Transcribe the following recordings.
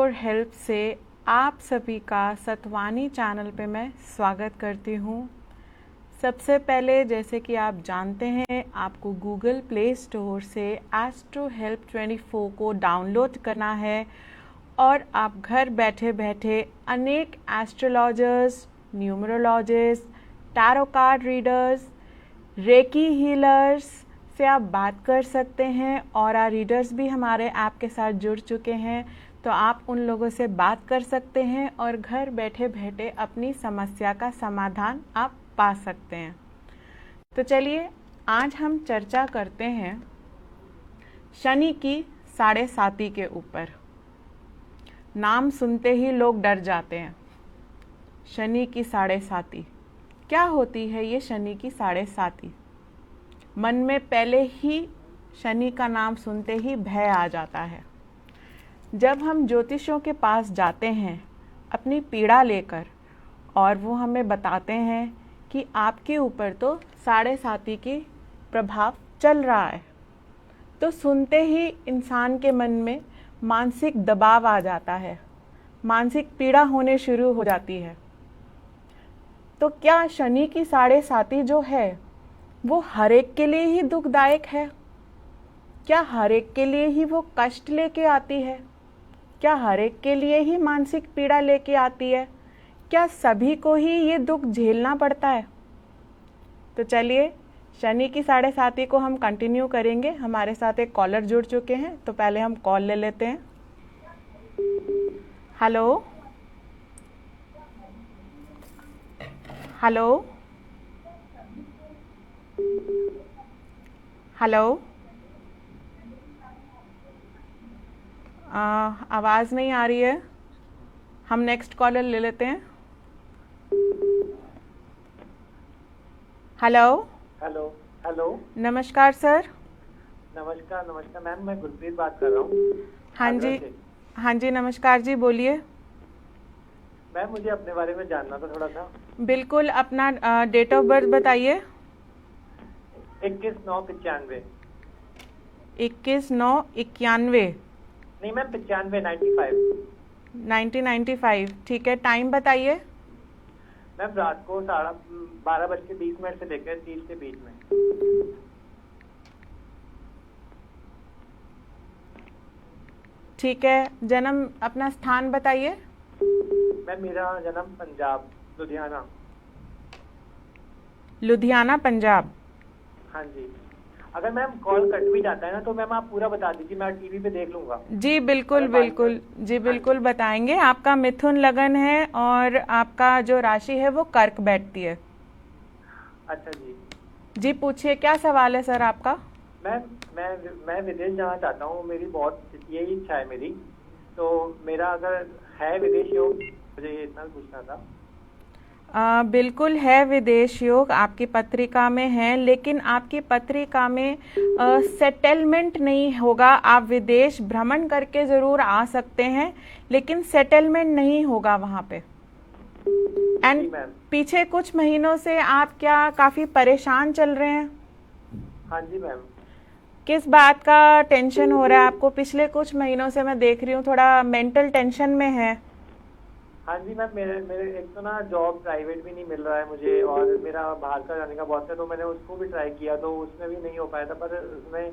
For help से आप सभी का सतवानी चैनल पे मैं स्वागत करती हूँ। सबसे पहले जैसे कि आप जानते हैं आपको गूगल प्ले स्टोर से एस्ट्रो हेल्प 24 को डाउनलोड करना है और आप घर बैठे बैठे अनेक astrologers, numerologist, tarot card readers, reiki healers से आप बात कर सकते हैं। और रीडर्स भी हमारे ऐप के साथ जुड़ चुके हैं, तो आप उन लोगों से बात कर सकते हैं और घर बैठे बैठे अपनी समस्या का समाधान आप पा सकते हैं। तो चलिए आज हम चर्चा करते हैं शनि की 7.5 के ऊपर। नाम सुनते ही लोग डर जाते हैं। शनि की 7.5 क्या होती है? ये शनि की 7.5 मन में पहले ही शनि का नाम सुनते ही भय आ जाता है। जब हम ज्योतिषों के पास जाते हैं अपनी पीड़ा लेकर और वो हमें बताते हैं कि आपके ऊपर तो 7.5 की प्रभाव चल रहा है, तो सुनते ही इंसान के मन में मानसिक दबाव आ जाता है, मानसिक पीड़ा होने शुरू हो जाती है। तो क्या शनि की 7.5 जो है वो हर एक के लिए ही दुखदायक है? क्या हर एक के लिए ही वो कष्ट लेके आती है? क्या हर एक के लिए ही मानसिक पीड़ा लेके आती है? क्या सभी को ही ये दुख झेलना पड़ता है? तो चलिए शनि की 7.5 को हम कंटिन्यू करेंगे। हमारे साथ एक कॉलर जुड़ चुके हैं, तो पहले हम कॉल ले लेते हैं। हेलो हेलो हेलो, आवाज़ नहीं आ रही है। हम नेक्स्ट कॉलर ले लेते हैं। Hello hello hello. नमस्कार सर। नमस्कार नमस्कार मैम, मैं गुरप्रीत बात कर रहा हूँ। हाँ जी, हाँ जी, नमस्कार जी, बोलिए। मैम मुझे अपने बारे में जानना था थोड़ा सा। बिल्कुल, अपना डेट ऑफ बर्थ बताइए। 21/9/95। 21/9/91। नहीं मैम, 95 1995, ठीक है। टाइम बताइए। मैम रात को 12:20 से लेकर 30 के बीच में। ठीक है। जन्म अपना स्थान बताइए। मैम मेरा जन्म पंजाब, लुधियाना। लुधियाना, पंजाब। हाँ जी। अगर मैम कॉल कट भी जाता है ना तो मैम आप पूरा बता दीजिए, मैं टीवी पे देख लूंगा। जी बिल्कुल बिल्कुल, जी बिल्कुल बताएंगे। आपका मिथुन लगन है और आपका जो राशि है वो कर्क बैठती है। अच्छा जी। जी पूछिए, क्या सवाल है सर आपका? मैम मैं विदेश जाना चाहता हूँ, मेरी बहुत यही इच्छा है मेरी। तो मेरा अगर है विदेश योग, मुझे ये इतना पूछना था। बिल्कुल है विदेश योग, आपकी पत्रिका में है, लेकिन आपकी पत्रिका में सेटलमेंट नहीं होगा। आप विदेश भ्रमण करके ज़रूर आ सकते हैं, लेकिन सेटलमेंट नहीं होगा वहाँ पे। एंड पीछे कुछ महीनों से आप क्या काफ़ी परेशान चल रहे हैं? हाँ जी मैम। किस बात का टेंशन हो रहा है आपको? पिछले कुछ महीनों से मैं देख रही हूँ थोड़ा मेंटल टेंशन में है। हाँ जी मैम, मेरे एक तो ना जॉब प्राइवेट भी नहीं मिल रहा है मुझे, और मेरा बाहर का जाने का बहुत है, तो मैंने उसको भी ट्राई किया तो उसमें भी नहीं हो पाया था। पर उसमें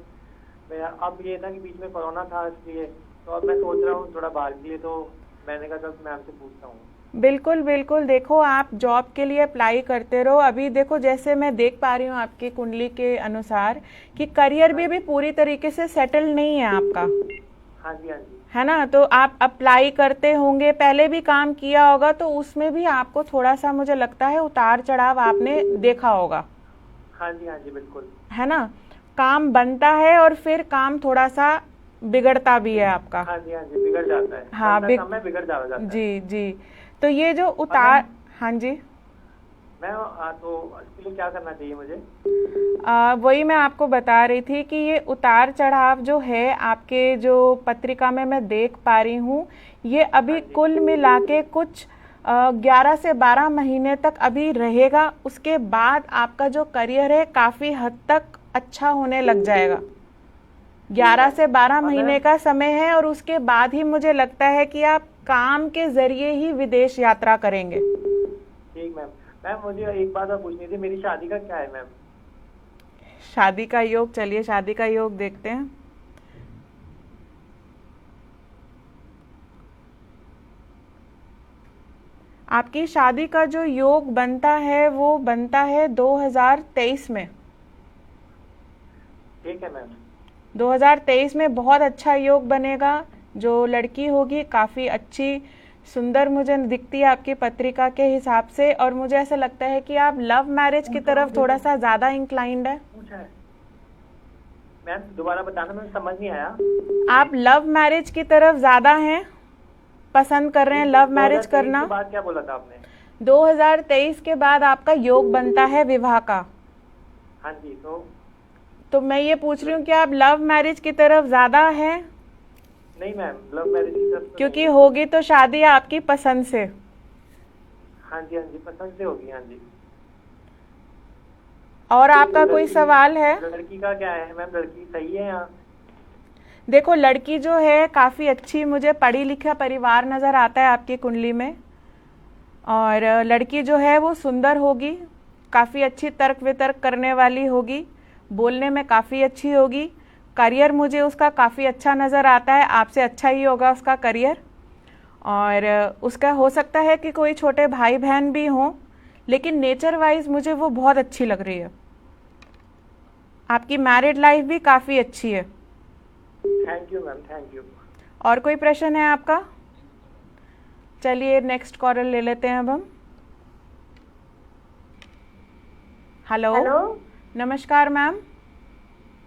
मेरा अब ये था कि बीच में कोरोना था, इसलिए तो अब मैं सोच रहा हूँ थोड़ा बाहर के लिए, तो मैंने कहा चल मैम से पूछता हूँ। बिल्कुल बिल्कुल, देखो आप जॉब के लिए अप्लाई करते रहो। अभी देखो जैसे मैं देख पा रही हूँ आपकी कुंडली के अनुसार कि करियर भी अभी पूरी तरीके से सेटल नहीं है आपका। हाँ जी हाँ जी। है ना? तो आप अप्लाई करते होंगे, पहले भी काम किया होगा, तो उसमें भी आपको थोड़ा सा मुझे लगता है उतार चढ़ाव आपने देखा होगा। हाँ जी बिल्कुल। है ना? काम बनता है और फिर काम थोड़ा सा बिगड़ता भी है आपका। हाँ जी बिगड़ जाता है। हाँ बिगड़ जाता है। जी जी। तो ये जो उतार, हाँ जी मैं तो इसके लिए क्या करना चाहिए मुझे? वही मैं आपको बता रही थी कि ये उतार चढ़ाव जो है आपके जो पत्रिका में मैं देख पा रही हूँ, ये अभी कुल मिला के कुछ 11 से 12 महीने तक अभी रहेगा। उसके बाद आपका जो करियर है काफ़ी हद तक अच्छा होने लग जाएगा। 11 से 12 और महीने मैम का समय है और उसके बाद ही मुझे लगता है कि आप काम के जरिए ही विदेश यात्रा करेंगे। ठीक मैम। मैम मुझे एक बात और पूछनी थी, मेरी शादी का क्या है मैम? शादी का योग, चलिए शादी का योग देखते हैं। आपकी शादी का जो योग बनता है वो बनता है 2023 में। ठीक है मैम। 2023 में बहुत अच्छा योग बनेगा। जो लड़की होगी काफ़ी अच्छी सुंदर मुझे दिखती है आपकी पत्रिका के हिसाब से, और मुझे ऐसा लगता है कि आप लव मैरिज की तरफ थोड़ा सा ज़्यादा इंक्लाइंड है। पूछा है मैम, दोबारा बताना, मुझे समझ नहीं आया। आप लव मैरिज की तरफ ज़्यादा हैं, पसंद कर रहे हैं लव मैरिज 2023 करना। के बाद क्या बोला था आपने? 2023 के बाद आपका योग बनता है विवाह का। हाँ जी, तो मैं ये पूछ रही हूँ कि आप लव मैरिज की तरफ ज़्यादा हैं? नहीं मैम, लव मैरिज की तरफ तो क्योंकि नहीं। होगी तो शादी आपकी पसंद से। हाँ जी, हाँ जी, पसंद से होगी, हाँ जी। और आपका कोई लड़की सवाल है? लड़की का क्या है मैम? लड़की सही है यहाँ? देखो लड़की जो है काफ़ी अच्छी, मुझे पढ़ी लिखा परिवार नज़र आता है आपकी कुंडली में। और लड़की जो है वो सुंदर होगी, काफ़ी अच्छी तर्क वितर्क करने वाली होगी, बोलने में काफ़ी अच्छी होगी। करियर मुझे उसका काफ़ी अच्छा नज़र आता है, आपसे अच्छा ही होगा उसका करियर। और उसका हो सकता है कि कोई छोटे भाई बहन भी हों, लेकिन नेचर वाइज मुझे वो बहुत अच्छी लग रही है। आपकी मैरिड लाइफ भी काफ़ी अच्छी है। Thank you ma'am, thank you. और कोई प्रश्न है आपका? चलिए नेक्स्ट कॉलर ले लेते हैं अब हम। हेलो। हेलो, नमस्कार मैम।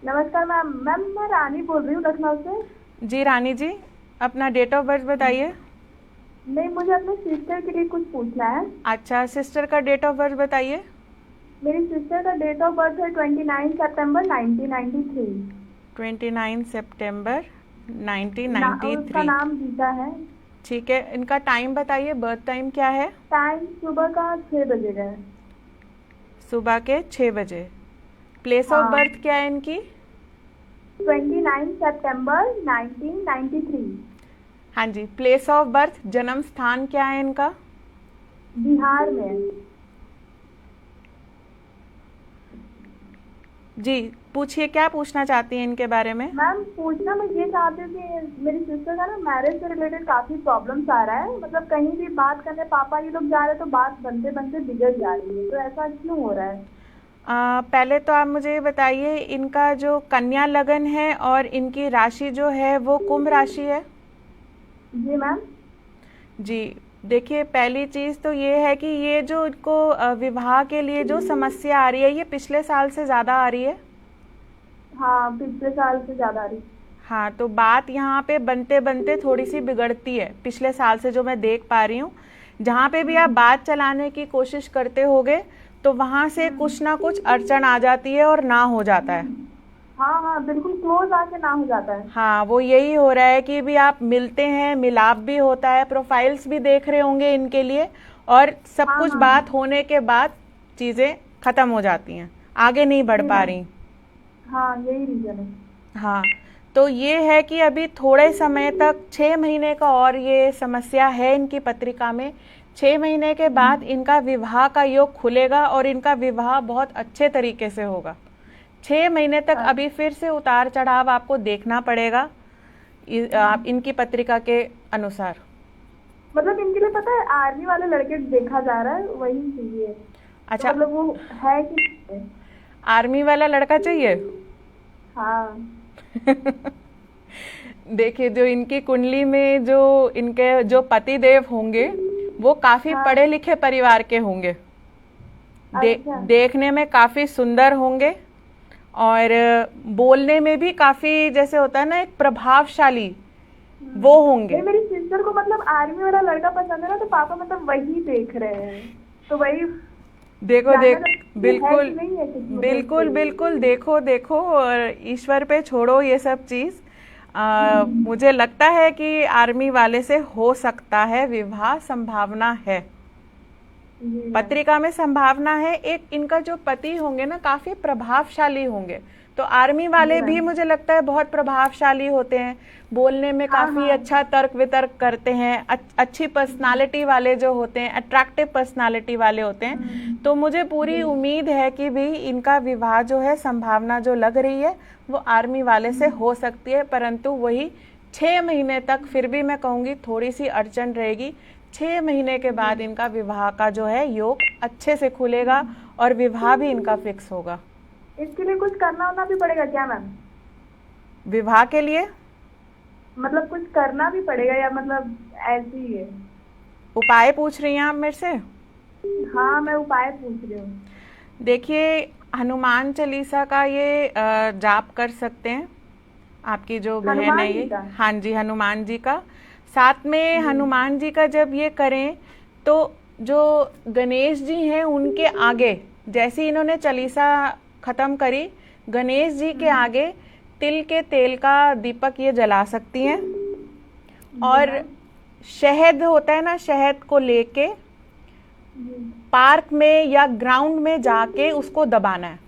नमस्कार मैम। मैम मैं रानी बोल रही हूँ लखनऊ से। जी रानी जी, अपना डेट ऑफ बर्थ बताइए। नहीं, मुझे अपने सिस्टर के लिए कुछ पूछना है। अच्छा, सिस्टर का डेट ऑफ बर्थ बताइए। मेरी सिस्टर का डेट ऑफ बर्थ है 29 सितंबर 1993। 29 सितंबर उसका 1993। नाम गीता है। ठीक है, इनका टाइम बताइए, बर्थ टाइम क्या है? टाइम सुबह का 6 बजे का है। सुबह के 6 बजे। प्लेस ऑफ हाँ। बर्थ क्या है इनकी? 29 सितंबर 1993। हाँ जी, प्लेस ऑफ बर्थ, जन्म स्थान क्या है इनका? बिहार में। जी पूछिए, क्या पूछना चाहती हैं इनके बारे में? मैम पूछना मैं ये चाहती हूँ कि मेरी सिस्टर का ना मैरिज से रिलेटेड काफ़ी प्रॉब्लम्स आ रहा है। मतलब कहीं भी बात करने पापा ये लोग जा रहे हैं तो बात बनते बनते बिगड़ जा रही है, तो ऐसा क्यों हो रहा है? पहले तो आप मुझे ये बताइए, इनका जो कन्या लगन है और इनकी राशि जो है वो कुंभ राशि है? जी मैम। जी देखिए, पहली चीज़ तो ये है कि ये जो इनको विवाह के लिए जो समस्या आ रही है, ये पिछले साल से ज़्यादा आ रही है। हाँ, पिछले साल से ज़्यादा आ रही। हाँ, तो बात यहाँ पे बनते बनते थोड़ी सी बिगड़ती है पिछले साल से, जो मैं देख पा रही हूँ। जहाँ पे भी आप बात चलाने की कोशिश करते होगे तो वहाँ से कुछ ना कुछ अड़चन आ जाती है और ना हो जाता है। हाँ हाँ, बिल्कुल क्लोज आके ना हो जाता है। हाँ, वो यही हो रहा है कि भी आप मिलते हैं, मिलाप भी होता है, प्रोफाइल्स भी देख रहे होंगे इनके लिए, और सब हाँ, कुछ हाँ, बात होने के बाद चीज़ें ख़त्म हो जाती हैं, आगे नहीं बढ़ पा रही। हाँ, यही रीजन है। हाँ, तो ये है कि अभी थोड़े समय तक 6 महीने का और ये समस्या है इनकी पत्रिका में। 6 महीने के बाद इनका विवाह का योग खुलेगा और इनका विवाह बहुत अच्छे तरीके से होगा। 6 महीने तक अभी फिर से उतार चढ़ाव आपको देखना पड़ेगा इनकी पत्रिका के अनुसार। मतलब इनके लिए पता है आर्मी वाले लड़के देखा जा रहा है, वही चाहिए। अच्छा, तो मतलब वो है कि नहीं है? आर्मी वाला लड़का चाहिए? हाँ। देखिए, जो इनकी कुंडली में जो इनके जो पति देव होंगे वो काफी हाँ। पढ़े लिखे परिवार के होंगे। अच्छा। देखने में काफी सुंदर होंगे और बोलने में भी काफी, जैसे होता है ना, एक प्रभावशाली वो होंगे। मेरी सिस्टर को मतलब आर्मी वाला लड़का पसंद है ना, तो पापा मतलब वही देख रहे हैं, तो वही देखो बिल्कुल है कि नहीं है कुछ मुझे बिल्कुल उसके बिल्कुल देखो और ईश्वर पे छोड़ो ये सब चीज। मुझे लगता है कि आर्मी वाले से हो सकता है विवाह, संभावना है, जी। पत्रिका में संभावना है। एक इनका जो पति होंगे ना काफी प्रभावशाली होंगे, तो आर्मी वाले भी मुझे लगता है बहुत प्रभावशाली होते हैं, बोलने में काफी अच्छा तर्क वितर्क करते हैं, अच्छी पर्सनालिटी वाले जो होते हैं, अट्रैक्टिव पर्सनालिटी वाले होते हैं। तो मुझे पूरी उम्मीद है कि भी इनका विवाह जो है, संभावना जो लग रही है वो आर्मी वाले से हो सकती है, परंतु वही 6 महीने तक फिर भी मैं कहूँगी थोड़ी सी अड़चन रहेगी। 6 महीने के बाद इनका विवाह का जो है योग अच्छे से खुलेगा और विवाह भी इनका फिक्स होगा। इसके लिए कुछ करना होना भी पड़ेगा क्या मैम? विवाह के लिए मतलब कुछ करना भी पड़ेगा या मतलब ऐसे ही है? उपाय पूछ रही हैं आप मेरे से? हाँ, मैं उपाय पूछ रही हूँ। देखिए, हनुमान चालीसा का ये जाप कर सकते हैं, आपकी जो बहन है ये, हाँ जी, हनुमान जी का। साथ में हनुमान जी का जब ये करें तो जो गणेश जी हैं उनके आगे, जैसे इन्होंने चालीसा खत्म करी, गणेश जी के आगे तिल के तेल का दीपक ये जला सकती हैं। और शहद होता है ना, शहद को लेके पार्क में या ग्राउंड में जाके उसको दबाना है।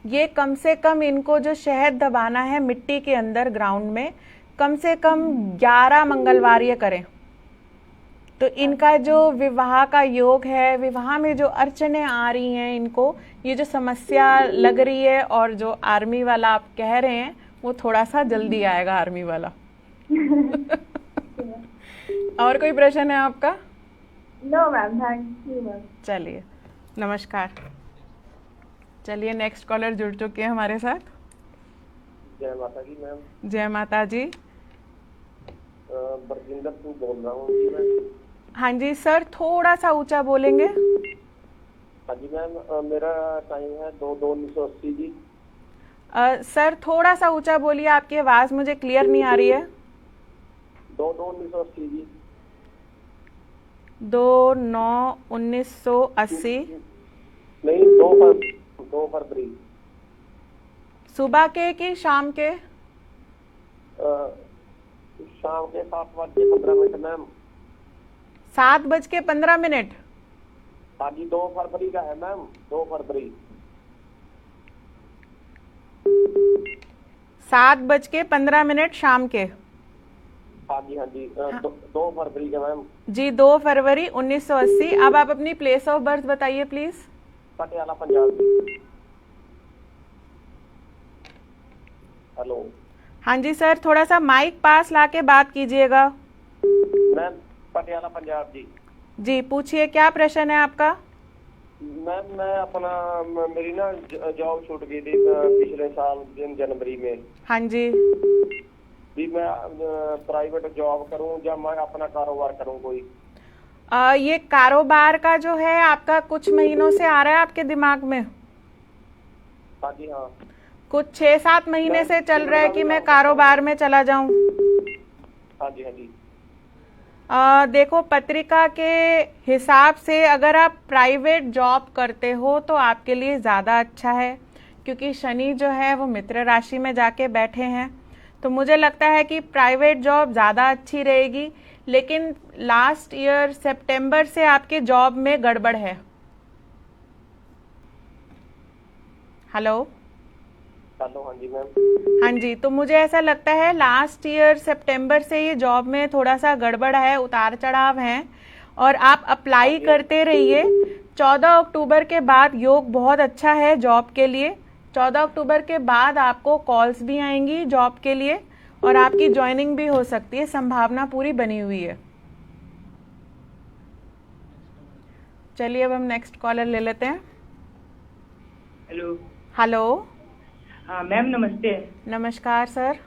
ये कम से कम इनको जो शहद दबाना है मिट्टी के अंदर ग्राउंड में, कम से कम 11 मंगलवार ये करें। तो इनका जो विवाह का योग है, विवाह में जो अड़चनें आ रही हैं इनको, ये जो समस्या लग रही है और जो आर्मी वाला आप कह रहे हैं वो थोड़ा सा जल्दी आएगा आर्मी वाला। और कोई प्रश्न है आपका? No ma'am, thank you ma'am. चलिए, नमस्कार। चलिए, नेक्स्ट कॉलर जुड़ चुके हैं हमारे साथ। जय माता जी मैम। जय माता जी। बरजिंदर सिंह बोल रहा हूँ जी मैं। हाँ जी सर, थोड़ा सा ऊंचा बोलेंगे। हाँ जी मैम, मेरा टाइम है 2/2/1980 जी। सर थोड़ा सा ऊंचा बोलिए, आपकी आवाज मुझे क्लियर नहीं आ रही है। 2/2/1980 जी। 2/9/1980। नहीं, 2 फरवरी। सुबह के कि शाम के? शाम के 7:15 मैम। 7:15? हाँ जी, 2 फरवरी का है मैम, 2 फरवरी। 7:15 शाम के? हाँ जी, हाँ जी, 2 फरवरी का मैम जी, 2 फरवरी 1980। अब आप अपनी प्लेस ऑफ बर्थ बताइए प्लीज। पटियाला पंजाब। हेलो। हाँ जी सर, थोड़ा सा माइक पास लाके बात कीजिएगा। मैम, पटियाला पंजाब जी। जी, पूछिए, क्या प्रश्न है आपका? मैम, मैं अपना, मेरी ना जॉब छूट गई थी पिछले साल जनवरी में। हाँ जी। भी मैं प्राइवेट जॉब करूं या मैं अपना कारोबार करूं कोई? ये कारोबार का जो है आपका कुछ महीनों से आ रहा है आपके दिमाग में? हाँ जी, हाँ। कुछ 6-7 महीने से चल रहा है कि मैं कारोबार में चला जाऊं? हाँ जी, हाँ जी। देखो, पत्रिका के हिसाब से अगर आप प्राइवेट जॉब करते हो तो आपके लिए ज़्यादा अच्छा है, क्योंकि शनि जो है वो मित्र राशि में जाके बैठे हैं। तो मुझे लगता है कि प्राइवेट जॉब ज़्यादा अच्छी रहेगी, लेकिन लास्ट ईयर सितंबर से आपके जॉब में गड़बड़ है। हेलो। हेलो, हाँ जी मैम। हाँ जी, तो मुझे ऐसा लगता है लास्ट ईयर सितंबर से ये जॉब में थोड़ा सा गड़बड़ है, उतार चढ़ाव हैं, और आप अप्लाई करते रहिए। 14 अक्टूबर के बाद योग बहुत अच्छा है जॉब के लिए। 14 अक्टूबर के बाद आपको कॉल्स भी आएंगी जॉब के लिए और आपकी ज्वाइनिंग भी हो सकती है, संभावना पूरी बनी हुई है। चलिए, अब हम नेक्स्ट कॉलर ले लेते हैं। हेलो। हेलो। हाँ मैम, नमस्ते। नमस्कार सर।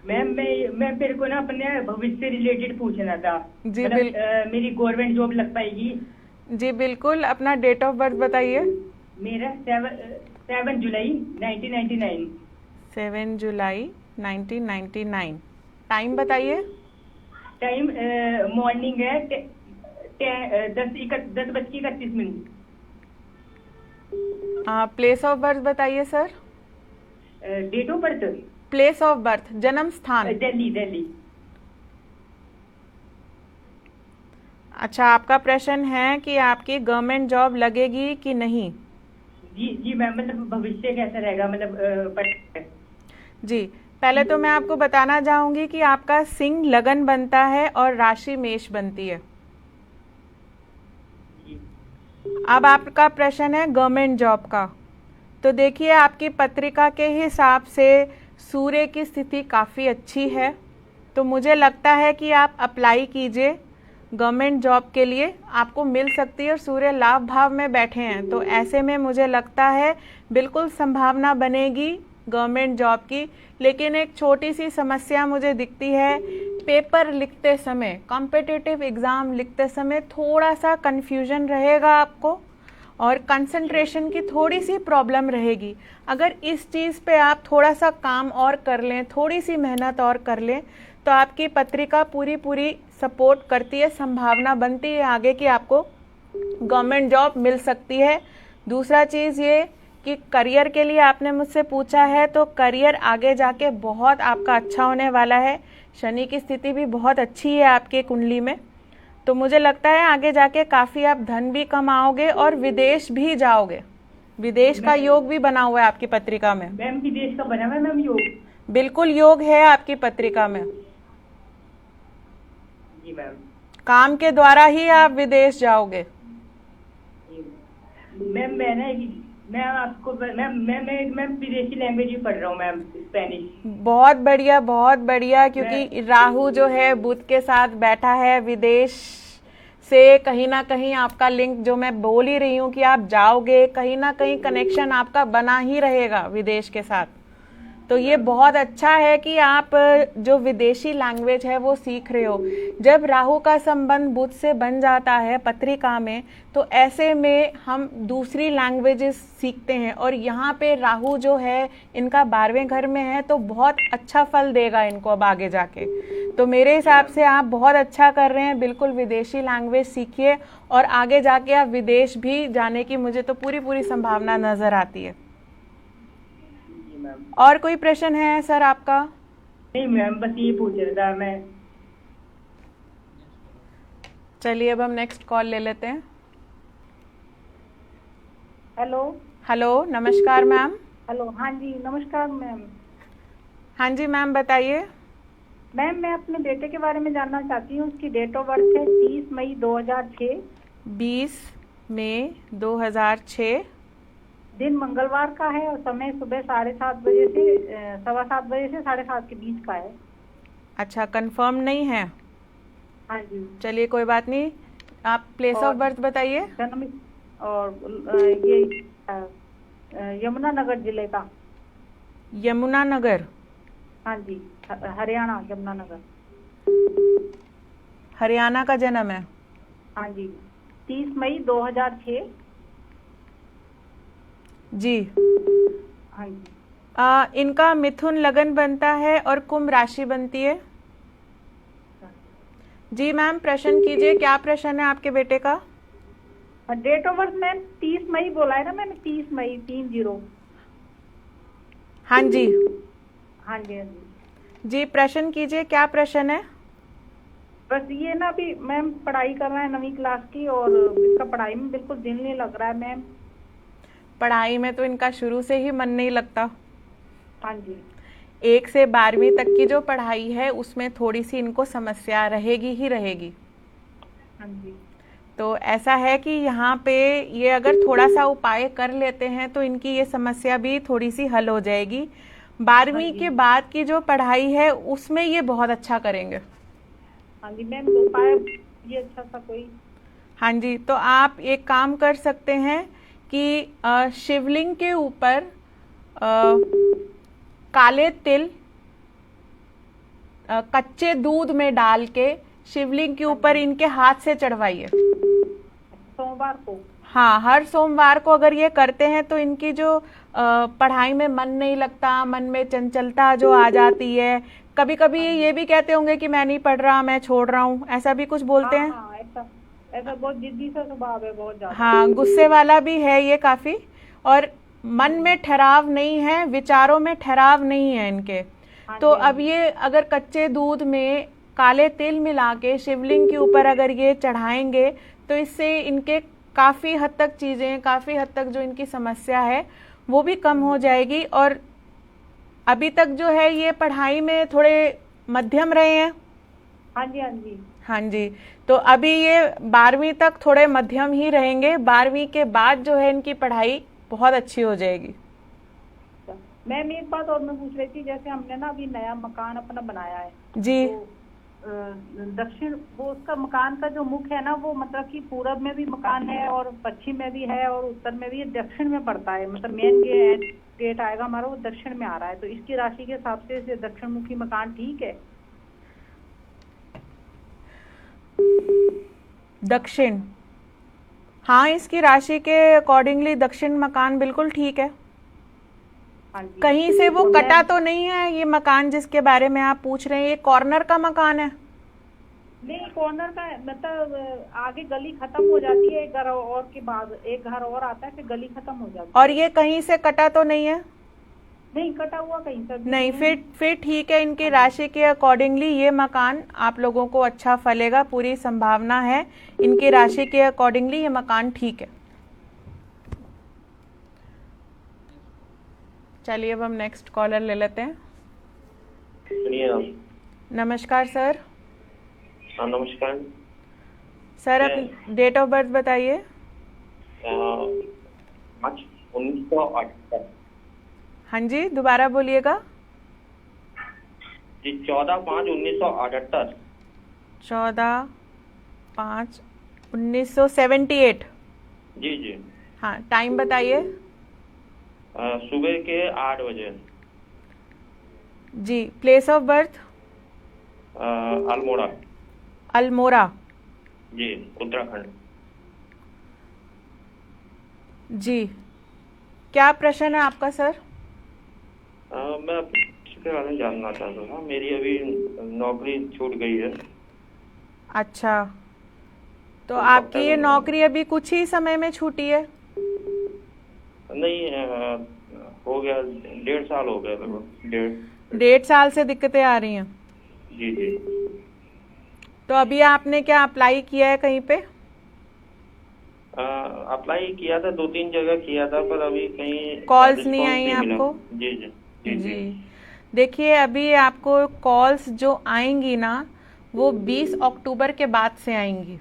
मैम, मैं मेरे को ना अपने भविष्य से रिलेटेड पूछना था। जी, मेरी गवर्नमेंट जॉब लग पाएगी? जी बिल्कुल। अपना डेट ऑफ बर्थ बताइए। मेरा 7 जुलाई 1999। 7 जुलाई 1999। टाइम बताइए। टाइम मॉर्निंग है 10:31। प्लेस ऑफ बर्थ बताइए sir. Date of birth? Place of birth, जन्म स्थान? दिल्ली। अच्छा, आपका प्रश्न है कि आपकी गवर्नमेंट जॉब लगेगी कि नहीं? जी मैम, मतलब भविष्य कैसा रहेगा, मतलब जी, पहले तो मैं आपको बताना चाहूंगी कि आपका सिंह लगन बनता है और राशि मेष बनती है। अब आपका प्रश्न है गवर्नमेंट जॉब का। तो देखिए, आपकी पत्रिका के हिसाब से सूर्य की स्थिति काफ़ी अच्छी है, तो मुझे लगता है कि आप अप्लाई कीजिए गवर्नमेंट जॉब के लिए, आपको मिल सकती है। और सूर्य लाभ भाव में बैठे हैं, तो ऐसे में मुझे लगता है बिल्कुल संभावना बनेगी गवर्नमेंट जॉब की। लेकिन एक छोटी सी समस्या मुझे दिखती है, पेपर लिखते समय, कॉम्पिटिटिव एग्ज़ाम लिखते समय थोड़ा सा कन्फ्यूजन रहेगा आपको और कंसंट्रेशन की थोड़ी सी प्रॉब्लम रहेगी। अगर इस चीज़ पे आप थोड़ा सा काम और कर लें, थोड़ी सी मेहनत और कर लें, तो आपकी पत्रिका पूरी सपोर्ट करती है, संभावना बनती है आगे कि आपको गवर्नमेंट जॉब मिल सकती है। दूसरा चीज़ ये कि करियर के लिए आपने मुझसे पूछा है, तो करियर आगे जाके बहुत आपका अच्छा होने वाला है। शनि की स्थिति भी बहुत अच्छी है आपके कुंडली में, तो मुझे लगता है आगे जाके काफ़ी आप धन भी कमाओगे और विदेश भी जाओगे। विदेश का योग भी बना हुआ है आपकी पत्रिका में। मैम विदेश का बना हुआ है मैम योग? बिल्कुल योग है आपकी पत्रिका में। जी मैम। काम के द्वारा ही आप विदेश जाओगे। मैम मैं आपको मैम विदेशी लैंग्वेज ही पढ़ रहा हूँ मैम, स्पेनिश। बहुत बढ़िया, बहुत बढ़िया, क्योंकि राहु जो है बुध के साथ बैठा है, विदेश से कहीं ना कहीं आपका लिंक, जो मैं बोल ही रही हूँ कि आप जाओगे, कहीं ना कहीं कनेक्शन आपका बना ही रहेगा विदेश के साथ। तो ये बहुत अच्छा है कि आप जो विदेशी लैंग्वेज है वो सीख रहे हो। जब राहु का संबंध बुध से बन जाता है पत्रिका में, तो ऐसे में हम दूसरी लैंग्वेजेस सीखते हैं, और यहाँ पे राहु जो है इनका 12वें घर में है, तो बहुत अच्छा फल देगा इनको अब आगे जाके। तो मेरे हिसाब से आप बहुत अच्छा कर रहे हैं, बिल्कुल विदेशी लैंग्वेज सीखिए और आगे जाके आप विदेश भी जाने की मुझे तो पूरी संभावना नज़र आती है। और कोई प्रश्न है सर आपका? नहीं मैम, बस ये पूछ रहा था मैं। चलिए अब हम नेक्स्ट कॉल ले लेते हैं। हेलो, नमस्कार मैम। हेलो, हाँ जी नमस्कार मैम। हाँ जी मैम, बताइए। मैम मैं अपने बेटे के बारे में जानना चाहती हूँ। उसकी डेट ऑफ बर्थ है 30 मई 2006। 20 मई 2006। दिन मंगलवार का है और समय सुबह 7:30 बजे से 7:15 बजे से 7:30 के बीच का है। अच्छा, कंफर्म नहीं है? हाँ जी। चलिए कोई बात नहीं, आप प्लेस ऑफ बर्थ बताइए। जन्म और ये यमुनानगर जिले का। यमुनानगर? हाँ जी, हरियाणा, यमुनानगर। हरियाणा का जन्म है? हाँ जी, 30 मई 2006। जी। हाँ जी। इनका मिथुन लगन बनता है और कुंभ राशि बनती है। जी मैम, प्रश्न कीजिए, क्या प्रश्न है आपके बेटे का? डेट ऑफ बर्थ मैम 30 मई बोला है ना मैंने, 30 मई 30। हाँ जी। हाँ जी, हाँ जी। जी प्रश्न कीजिए, क्या प्रश्न है? बस ये ना, अभी मैम पढ़ाई कर रहा है 9वीं क्लास की, और इसका पढ़ाई में बिल्कुल दिल नहीं लग रहा है मैम। पढ़ाई में तो इनका शुरू से ही मन नहीं लगता। हाँ जी। 1 से 12वीं तक की जो पढ़ाई है उसमें थोड़ी सी इनको समस्या रहेगी ही रहेगी। हाँ जी। तो ऐसा है कि यहाँ पे ये अगर थोड़ा सा उपाय कर लेते हैं तो इनकी ये समस्या भी थोड़ी सी हल हो जाएगी। 12वीं के बाद की जो पढ़ाई है उसमें ये बहुत अच्छा करेंगे। हाँ जी मैम, उपाय ये अच्छा सा कोई? हाँ जी, तो आप एक काम कर सकते हैं कि शिवलिंग के ऊपर काले तिल कच्चे दूध में डाल के शिवलिंग के ऊपर इनके हाथ से चढ़वाइए। सोमवार को? हाँ, हर सोमवार को अगर ये करते हैं तो इनकी जो पढ़ाई में मन नहीं लगता, मन में चंचलता जो आ जाती है, कभी कभी ये भी कहते होंगे कि मैं नहीं पढ़ रहा, मैं छोड़ रहा हूँ, ऐसा भी कुछ बोलते हैं। हाँ, ऐसा बहुत जिद्दी सा स्वभाव है, बहुत ज्यादा। हाँ, गुस्से वाला भी है ये काफी, और मन में ठहराव नहीं है, विचारों में ठहराव नहीं है इनके। तो अब ये अगर कच्चे दूध में काले तिल मिला के शिवलिंग के ऊपर अगर ये चढ़ाएंगे तो इससे इनके काफ़ी हद तक चीज़ें, काफ़ी हद तक जो इनकी समस्या है वो भी कम हो जाएगी। और अभी तक जो है ये पढ़ाई में थोड़े मध्यम रहे हैं। हाँ जी, हाँ जी। हाँ जी, तो अभी ये 12वीं तक थोड़े मध्यम ही रहेंगे। 12वीं के बाद जो है इनकी पढ़ाई बहुत अच्छी हो जाएगी। मैम एक बात और मैं पूछ रही थी, जैसे हमने ना अभी नया मकान अपना बनाया है जी। तो दक्षिण, वो उसका मकान का जो मुख है ना, वो मतलब कि पूरब में भी मकान है और पश्चिम में भी है और उत्तर में भी, दक्षिण में पड़ता है। मतलब मेन गेट आएगा हमारा वो दक्षिण में आ रहा है, तो इसकी राशि के हिसाब से दक्षिण मुखी मकान ठीक है? दक्षिण, हाँ, इसकी राशि के अकॉर्डिंगली दक्षिण मकान बिल्कुल ठीक है। हाँ जी। कहीं से वो कटा तो नहीं है ये मकान जिसके बारे में आप पूछ रहे हैं? ये कॉर्नर का मकान है? नहीं, कॉर्नर का मतलब आगे गली खत्म हो जाती है, एक घर और के बाद एक घर और आता है, फिर गली खत्म हो जाती है। और ये कहीं से कटा तो नहीं है? नहीं कटा हुआ कहीं से नहीं, फिर ठीक है। इनकी राशि के अकॉर्डिंगली ये मकान आप लोगों को अच्छा फलेगा, पूरी संभावना है। इनकी राशि के अकॉर्डिंगली ये मकान ठीक है। चलिए अब हम नेक्स्ट कॉलर ले लेते हैं। सुनिए। नमस्कार सर। हाँ नमस्कार सर, अपनी डेट ऑफ बर्थ बताइए। 1978। हाँ जी, दोबारा बोलिएगा। जी 14/5/1978। 14/5/1978। जी जी। हाँ, टाइम बताइए। सुबह के 8 बजे। जी, place of birth? Almora. Almora. जी, उत्तराखंड। जी, क्या प्रश्न है आपका सर? मैं इसके बारे में जानना चाहता था। मेरी अभी नौकरी छूट गई है। अच्छा, तो आपकी ये नौकरी अभी कुछ ही समय में छूटी है? नहीं, हो गया 1.5 साल हो गया लगभग। 1.5 साल से दिक्कतें आ रही हैं? जी जी। तो अभी आपने क्या अप्लाई किया है कहीं पे? अप्लाई किया था, 2-3 जगह किया था, पर अभी कहीं कॉल्स नहीं आई आपको? जी जी जी जी। देखिए, अभी आपको कॉल्स जो आएंगी ना, वो 20 अक्टूबर के बाद से आएंगी।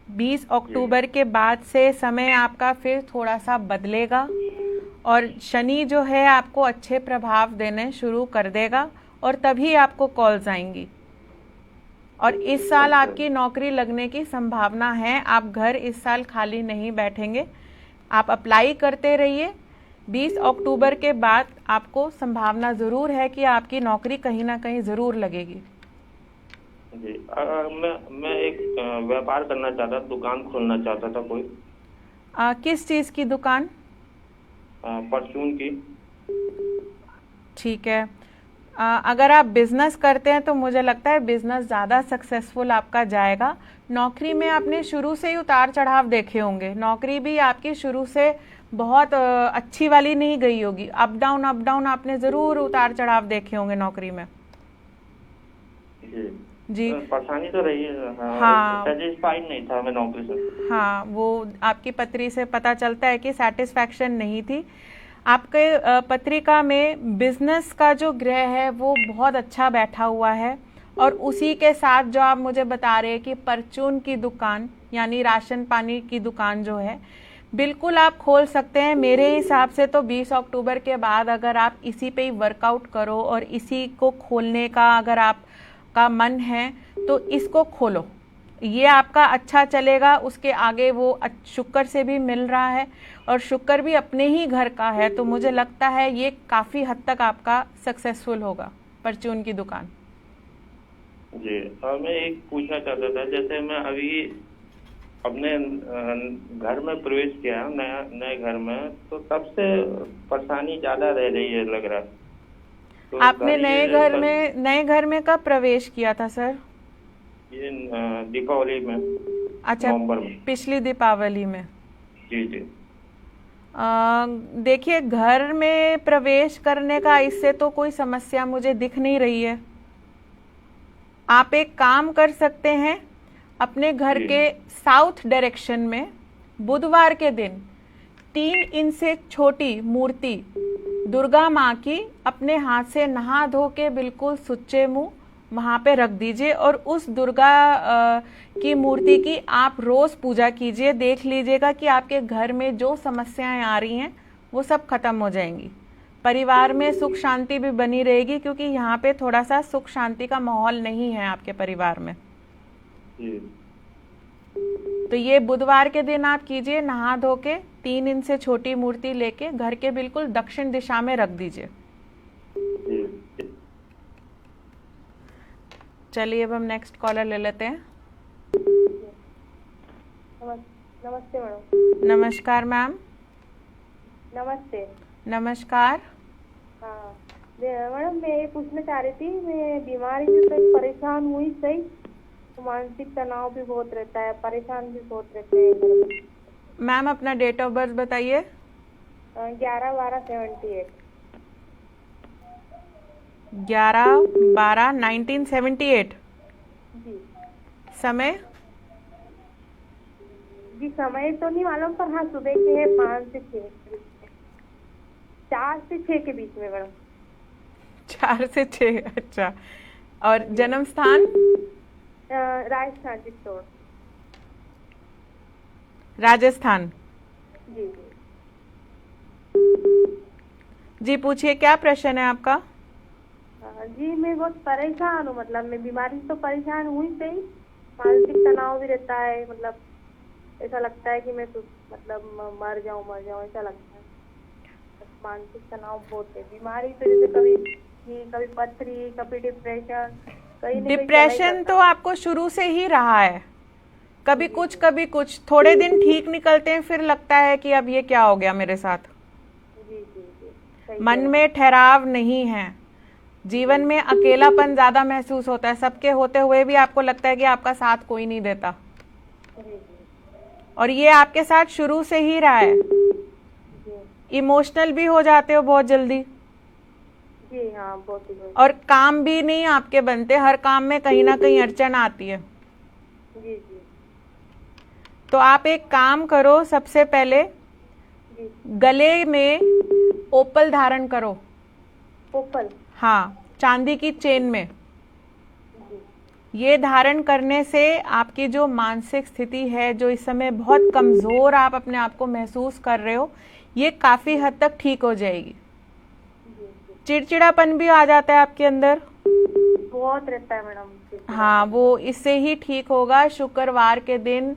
20 अक्टूबर के बाद से समय आपका फिर थोड़ा सा बदलेगा और शनि जो है आपको अच्छे प्रभाव देने शुरू कर देगा और तभी आपको कॉल्स आएंगी। और इस साल आपकी नौकरी लगने की संभावना है। आप घर इस साल खाली नहीं बैठेंगे, आप अप्लाई करते रहिए। 20 अक्टूबर के बाद आपको संभावना ज़रूर है कि आपकी नौकरी कहीं ना कहीं ज़रूर लगेगी। जी, मैं एक व्यापार करना चाहता, दुकान खोलना चाहता था कोई। किस चीज़ की दुकान? परचून की। ठीक है। अगर आप बिजनेस करते हैं तो मुझे लगता है बिजनेस ज़्यादा सक्सेसफुल आपका जाएगा। नौकरी में आपने शुरू से ही उतार चढ़ाव देखे होंगे। नौकरी भी आपकी शुरू से बहुत अच्छी वाली नहीं गई होगी। अप डाउन आपने ज़रूर उतार चढ़ाव देखे होंगे नौकरी में। जी, परेशानी तो रही है। हाँ, सेटिस्फाइड नहीं था मैं नौकरी से। हाँ, वो आपकी पत्री से पता चलता है कि सेटिस्फैक्शन नहीं थी। आपके पत्रिका में बिजनेस का जो ग्रह है वो बहुत अच्छा बैठा हुआ है और उसी के साथ जो आप मुझे बता रहे हैं कि परचून की दुकान यानी राशन पानी की दुकान जो है, बिल्कुल आप खोल सकते हैं। मेरे हिसाब से तो 20 अक्टूबर के बाद अगर आप इसी पे ही वर्कआउट करो और इसी को खोलने का अगर आपका मन है तो इसको खोलो, ये आपका अच्छा चलेगा। उसके आगे वो शुक्र से भी मिल रहा है और शुक्र भी अपने ही घर का है, तो मुझे लगता है ये काफ़ी हद तक आपका सक्सेसफुल होगा परचून की दुकान। जी, और मैं एक पूछना चाहता था, जैसे मैं अभी अपने घर में प्रवेश किया नए घर में, तो तब से परेशानी ज़्यादा रह रही है लग रहा है। तो आपने नए घर में कब प्रवेश किया था सर? ये दीपावली में। अच्छा, नवंबर में। पिछली दीपावली में। जी जी। देखिए, घर में प्रवेश करने का इससे तो कोई समस्या मुझे दिख नहीं रही है। आप एक काम कर सकते हैं, अपने घर के साउथ डायरेक्शन में बुधवार के दिन 3 इंच से छोटी मूर्ति दुर्गा माँ की अपने हाथ से नहा धो के बिल्कुल सुच्चे मुंह वहाँ पे रख दीजिए और उस दुर्गा की मूर्ति की आप रोज पूजा कीजिए। देख लीजिएगा कि आपके घर में जो समस्याएं आ रही हैं वो सब खत्म हो जाएंगी। परिवार में सुख शांति भी बनी रहेगी, क्योंकि यहाँ पे थोड़ा सा सुख शांति का माहौल नहीं है आपके परिवार में। तो ये बुधवार के दिन आप कीजिए, नहा धो के 3 इंच से छोटी मूर्ति लेके घर के बिल्कुल दक्षिण दिशा में रख दीजिए। चलिए अब हम नेक्स्ट कॉलर ले लेते हैं। नमस्ते मैडम। नमस्कार मैम। नमस्ते। नमस्कार। हाँ मैडम, मैं ये पूछना चाह रही थी, मैं बीमारी से तो परेशान हुई सही, तो मानसिक तनाव भी बहुत रहता है, परेशान भी बहुत रहते हैं। मैम अपना डेट ऑफ बर्थ बताइए। 11/12/78। 11/12/1978। जी। समय? जी समय तो नहीं मालूम, पर हाँ सुबह के है 5 से 6, 4 से 6 के बीच में मैडम। 4 से 6, अच्छा। और जन्म स्थान? राजस्थान, चित्तौड़। राजस्थान। जी जी। जी पूछिए, क्या प्रश्न है आपका? जी मैं बहुत परेशान हूँ, मतलब मैं बीमारी से तो परेशान हुई सही, मानसिक तनाव भी रहता है, मतलब ऐसा लगता है कि मैं तो मतलब मर जाऊं ऐसा लगता है। मानसिक तनाव बहुत है, बीमारी तो जैसे कभी पथरी, कभी डिप्रेशन, डिप्रेशन तो आपको शुरू से ही रहा है, कभी कुछ थोड़े दिन ठीक निकलते हैं, फिर लगता है कि अब ये क्या हो गया मेरे साथ। जी जी जी। मन में ठहराव नहीं है, जीवन में अकेलापन ज्यादा महसूस होता है, सबके होते हुए भी आपको लगता है कि आपका साथ कोई नहीं देता। और ये आपके साथ शुरू से ही रहा है। इमोशनल भी हो जाते हो बहुत जल्दी। जी हाँ, बहुत ही। और काम भी नहीं आपके बनते, हर काम में कहीं ना कहीं अड़चन आती है। जी जी। तो आप एक काम करो, सबसे पहले गले में ओपल धारण करो। ओपल? हाँ, चांदी की चेन में। ये धारण करने से आपकी जो मानसिक स्थिति है, जो इस समय बहुत कमजोर आप अपने आप को महसूस कर रहे हो, ये काफी हद तक ठीक हो जाएगी। चिड़चिड़ापन भी आ जाता है आपके अंदर, बहुत रहता है मैडम। हाँ, वो इससे ही ठीक होगा। शुक्रवार के दिन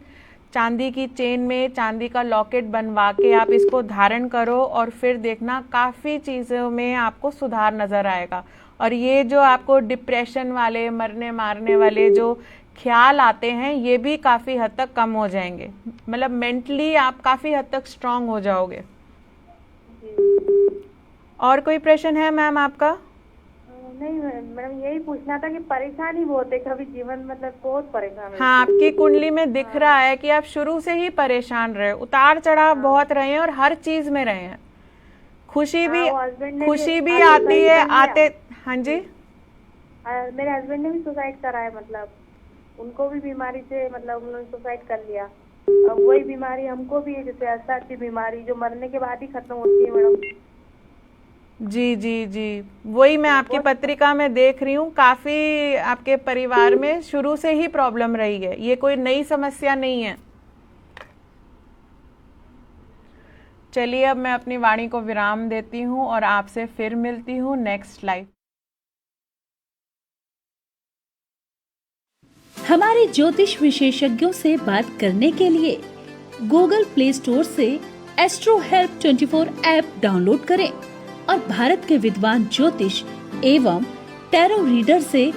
चांदी की चेन में चांदी का लॉकेट बनवा के आप इसको धारण करो और फिर देखना काफी चीजों में आपको सुधार नजर आएगा। और ये जो आपको डिप्रेशन वाले, मरने मारने वाले जो ख्याल आते हैं, ये भी काफी हद तक कम हो जाएंगे। मतलब मेंटली आप काफी हद तक स्ट्रांग हो जाओगे। और कोई प्रश्न है मैम आपका? नहीं मैडम, यही पूछना था कि परेशानी बहुत है, कभी जीवन मतलब बहुत परेशान है। हाँ, आपकी कुंडली में दिख रहा है कि आप शुरू से ही परेशान रहे, उतार चढ़ाव बहुत रहे हैं और हर चीज में रहे हैं। खुशी भी आती है, आते। हाँ जी। मेरे हस्बैंड ने भी सुसाइड करा है, मतलब उनको भी बीमारी से, मतलब उन्होंने सुसाइड कर लिया। अब वही बीमारी हमको भी है, जैसे अस्थमा की बीमारी जो मरने के बाद ही खत्म होती है मैडम। जी जी जी, वही मैं आपकी पत्रिका में देख रही हूँ, काफी आपके परिवार में शुरू से ही प्रॉब्लम रही है, ये कोई नई समस्या नहीं है। चलिए अब मैं अपनी वाणी को विराम देती हूँ और आपसे फिर मिलती हूँ नेक्स्ट लाइव। हमारे ज्योतिष विशेषज्ञों से बात करने के लिए गूगल प्ले स्टोर से एस्ट्रो हेल्प 24 ऐप डाउनलोड करें और भारत के विद्वान ज्योतिष एवं टैरो रीडर से